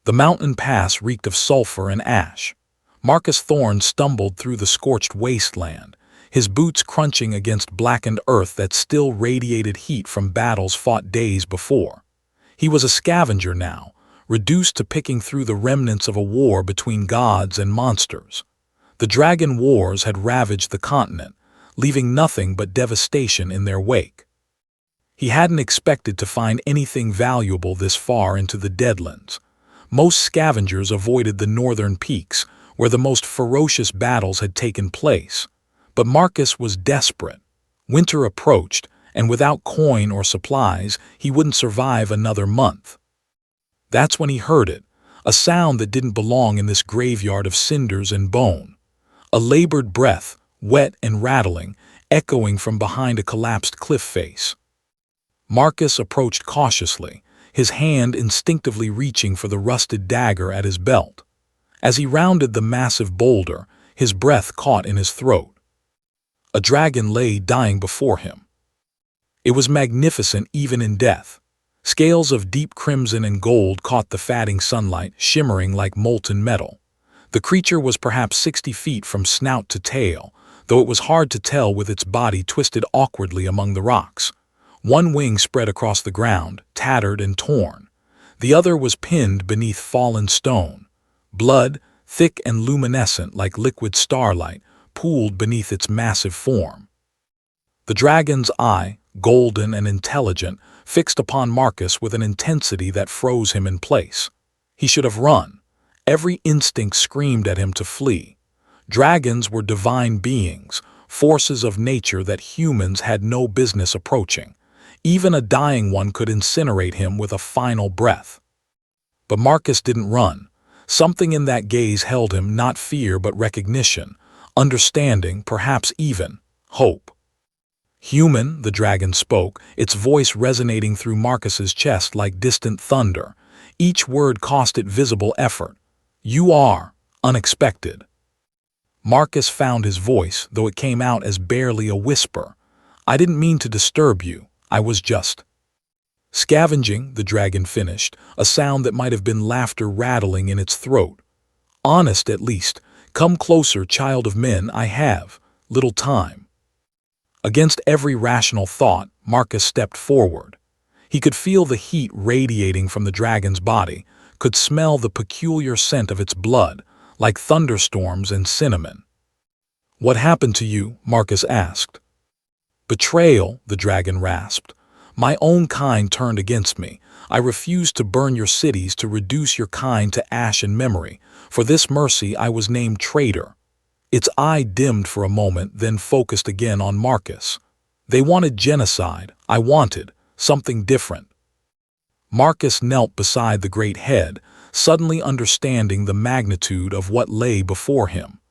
The mountain pass reeked of sulfur and ash. Marcus Thorne stumbled through the scorched wasteland, his boots crunching against blackened earth that still radiated heat from battles fought days before. He was a scavenger now, reduced to picking through the remnants of a war between gods and monsters. The Dragon Wars had ravaged the continent, leaving nothing but devastation in their wake. He hadn't expected to find anything valuable this far into the Deadlands. Most scavengers avoided the northern peaks, where the most ferocious battles had taken place. But Marcus was desperate. Winter approached, and without coin or supplies, he wouldn't survive another month. That's when he heard it, a sound that didn't belong in this graveyard of cinders and bone. A labored breath, wet and rattling, echoing from behind a collapsed cliff face. Marcus approached cautiously, his hand instinctively reaching for the rusted dagger at his belt. As he rounded the massive boulder, his breath caught in his throat. A dragon lay dying before him. It was magnificent even in death. Scales of deep crimson and gold caught the fatting sunlight, shimmering like molten metal. The creature was perhaps 60 feet from snout to tail, though it was hard to tell with its body twisted awkwardly among the rocks. One wing spread across the ground, tattered and torn. The other was pinned beneath fallen stone. Blood, thick and luminescent like liquid starlight, pooled beneath its massive form. The dragon's eye, golden and intelligent, fixed upon Marcus with an intensity that froze him in place. He should have run. Every instinct screamed at him to flee. Dragons were divine beings, forces of nature that humans had no business approaching. Even a dying one could incinerate him with a final breath. But Marcus didn't run. Something in that gaze held him, not fear but recognition, understanding, perhaps even hope. Human, the dragon spoke, its voice resonating through Marcus's chest like distant thunder. Each word cost it visible effort. You are unexpected. Marcus found his voice, though it came out as barely a whisper. I didn't mean to disturb you. I was just scavenging, the dragon finished, a sound that might have been laughter rattling in its throat. Honest, at least. Come closer, child of men, I have little time. Against every rational thought, Marcus stepped forward. He could feel the heat radiating from the dragon's body, could smell the peculiar scent of its blood, like thunderstorms and cinnamon. What happened to you? Marcus asked. Betrayal, the dragon rasped. My own kind turned against me. I refused to burn your cities to reduce your kind to ash and memory. For this mercy I was named traitor. Its eye dimmed for a moment, then focused again on Marcus. They wanted genocide. I wanted something different. Marcus knelt beside the great head, suddenly understanding the magnitude of what lay before him.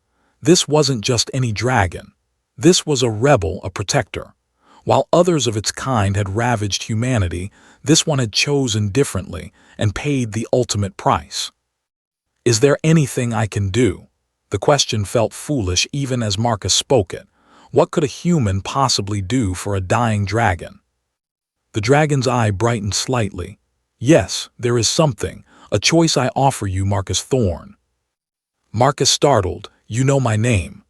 This wasn't just any dragon. This was a rebel, a protector. While others of its kind had ravaged humanity, this one had chosen differently and paid the ultimate price. Is there anything I can do? The question felt foolish even as Marcus spoke it. What could a human possibly do for a dying dragon? The dragon's eye brightened slightly. Yes, there is something, a choice I offer you, Marcus Thorne. Marcus startled. You know my name.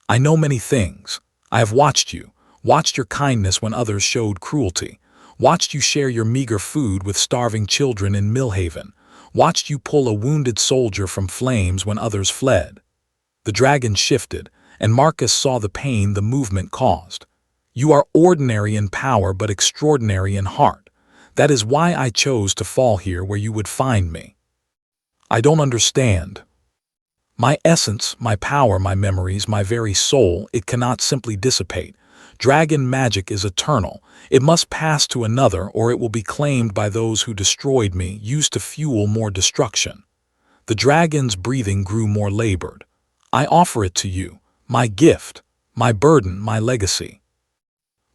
I know many things. I have watched you, watched your kindness when others showed cruelty, watched you share your meager food with starving children in Millhaven, watched you pull a wounded soldier from flames when others fled. The dragon shifted, and Marcus saw the pain the movement caused. You are ordinary in power but extraordinary in heart. That is why I chose to fall here where you would find me. I don't understand. My essence, my power, my memories, my very soul, it cannot simply dissipate. Dragon magic is eternal. It must pass to another, or it will be claimed by those who destroyed me, used to fuel more destruction. The dragon's breathing grew more labored. I offer it to you, my gift, my burden, my legacy.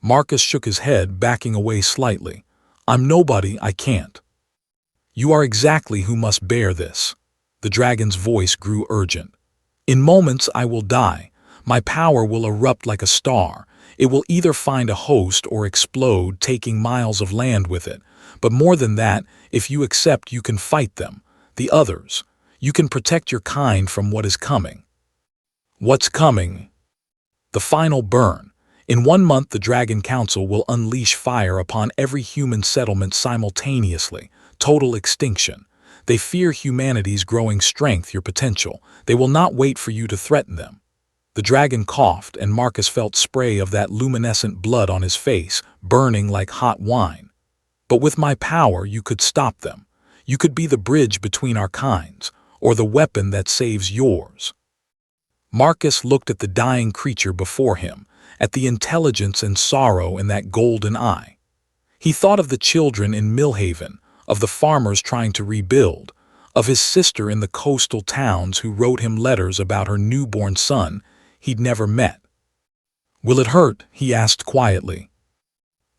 Marcus shook his head, backing away slightly. I'm nobody, I can't. You are exactly who must bear this. The dragon's voice grew urgent. In moments I will die. My power will erupt like a star. It will either find a host or explode, taking miles of land with it. But more than that, if you accept, you can fight them. The others. You can protect your kind from what is coming. What's coming? The final burn. In 1 month, the Dragon Council will unleash fire upon every human settlement simultaneously. Total extinction. They fear humanity's growing strength, your potential. They will not wait for you to threaten them. The dragon coughed, and Marcus felt spray of that luminescent blood on his face, burning like hot wine. But with my power, you could stop them. You could be the bridge between our kinds, or the weapon that saves yours. Marcus looked at the dying creature before him, at the intelligence and sorrow in that golden eye. He thought of the children in Millhaven, of the farmers trying to rebuild, of his sister in the coastal towns who wrote him letters about her newborn son he'd never met. "Will it hurt?" he asked quietly.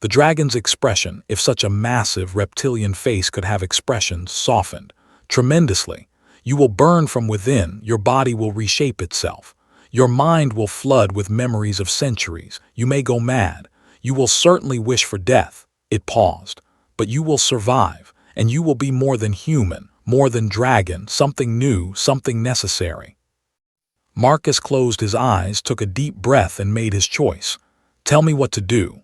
The dragon's expression, if such a massive reptilian face could have expressions, softened. "Tremendously. You will burn from within, your body will reshape itself. Your mind will flood with memories of centuries. You may go mad. You will certainly wish for death." It paused. "But you will survive, and you will be more than human, more than dragon, something new, something necessary." Marcus closed his eyes, took a deep breath, and made his choice. "Tell me what to do."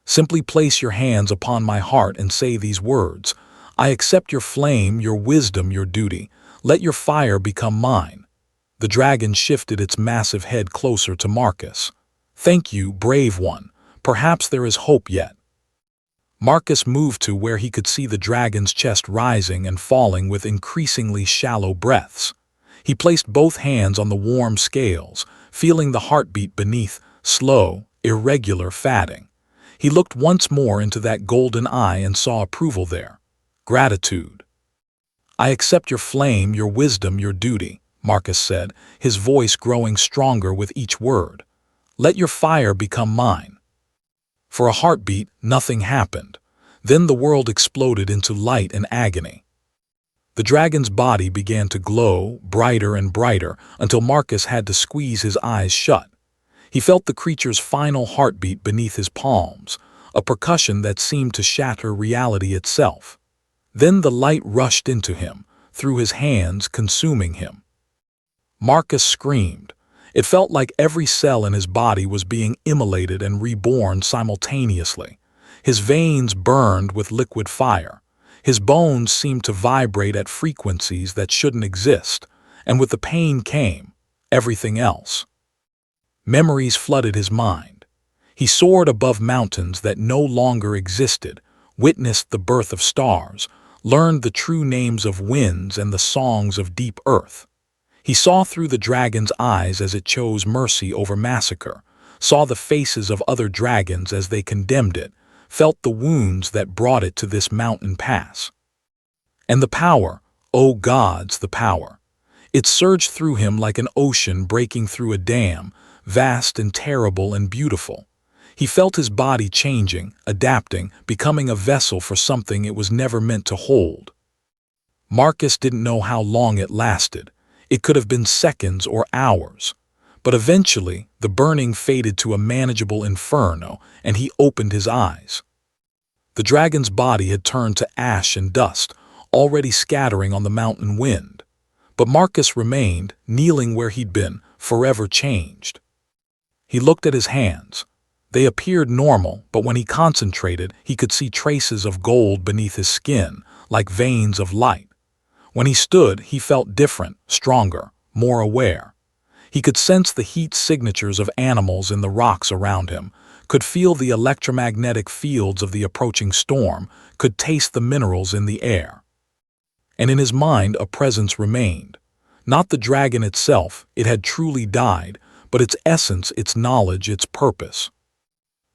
"Simply place your hands upon my heart and say these words. I accept your flame, your wisdom, your duty. Let your fire become mine." The dragon shifted its massive head closer to Marcus. "Thank you, brave one. Perhaps there is hope yet." Marcus moved to where he could see the dragon's chest rising and falling with increasingly shallow breaths. He placed both hands on the warm scales, feeling the heartbeat beneath, slow, irregular fatting. He looked once more into that golden eye and saw approval there. Gratitude. "I accept your flame, your wisdom, your duty," Marcus said, his voice growing stronger with each word. "Let your fire become mine." For a heartbeat, nothing happened. Then the world exploded into light and agony. The dragon's body began to glow, brighter and brighter, until Marcus had to squeeze his eyes shut. He felt the creature's final heartbeat beneath his palms, a percussion that seemed to shatter reality itself. Then the light rushed into him, through his hands, consuming him. Marcus screamed. It felt like every cell in his body was being immolated and reborn simultaneously. His veins burned with liquid fire. His bones seemed to vibrate at frequencies that shouldn't exist, and with the pain came everything else. Memories flooded his mind. He soared above mountains that no longer existed, witnessed the birth of stars, learned the true names of winds and the songs of deep earth. He saw through the dragon's eyes as it chose mercy over massacre, saw the faces of other dragons as they condemned it, felt the wounds that brought it to this mountain pass. And the power, oh gods, the power. It surged through him like an ocean breaking through a dam, vast and terrible and beautiful. He felt his body changing, adapting, becoming a vessel for something it was never meant to hold. Marcus didn't know how long it lasted. It could have been seconds or hours. But eventually, the burning faded to a manageable inferno, and he opened his eyes. The dragon's body had turned to ash and dust, already scattering on the mountain wind. But Marcus remained, kneeling where he'd been, forever changed. He looked at his hands. They appeared normal, but when he concentrated, he could see traces of gold beneath his skin, like veins of light. When he stood, he felt different, stronger, more aware. He could sense the heat signatures of animals in the rocks around him, could feel the electromagnetic fields of the approaching storm, could taste the minerals in the air. And in his mind a presence remained. Not the dragon itself, it had truly died, but its essence, its knowledge, its purpose.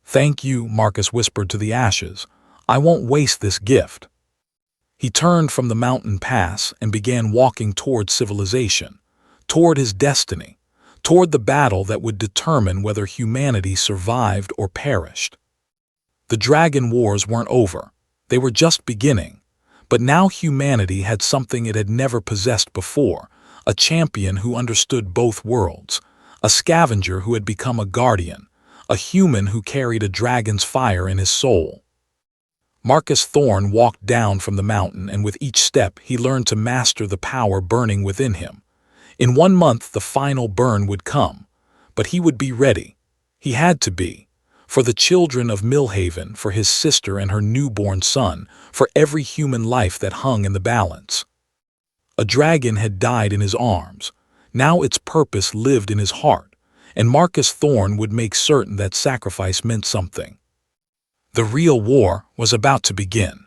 "Thank you," Marcus whispered to the ashes. "I won't waste this gift." He turned from the mountain pass and began walking toward civilization, toward his destiny, toward the battle that would determine whether humanity survived or perished. The dragon wars weren't over. They were just beginning. But now humanity had something it had never possessed before, a champion who understood both worlds, a scavenger who had become a guardian, a human who carried a dragon's fire in his soul. Marcus Thorne walked down from the mountain, and with each step he learned to master the power burning within him. In 1 month the final burn would come, but he would be ready. He had to be. For the children of Millhaven, for his sister and her newborn son, for every human life that hung in the balance. A dragon had died in his arms. Now its purpose lived in his heart, and Marcus Thorne would make certain that sacrifice meant something. The real war was about to begin.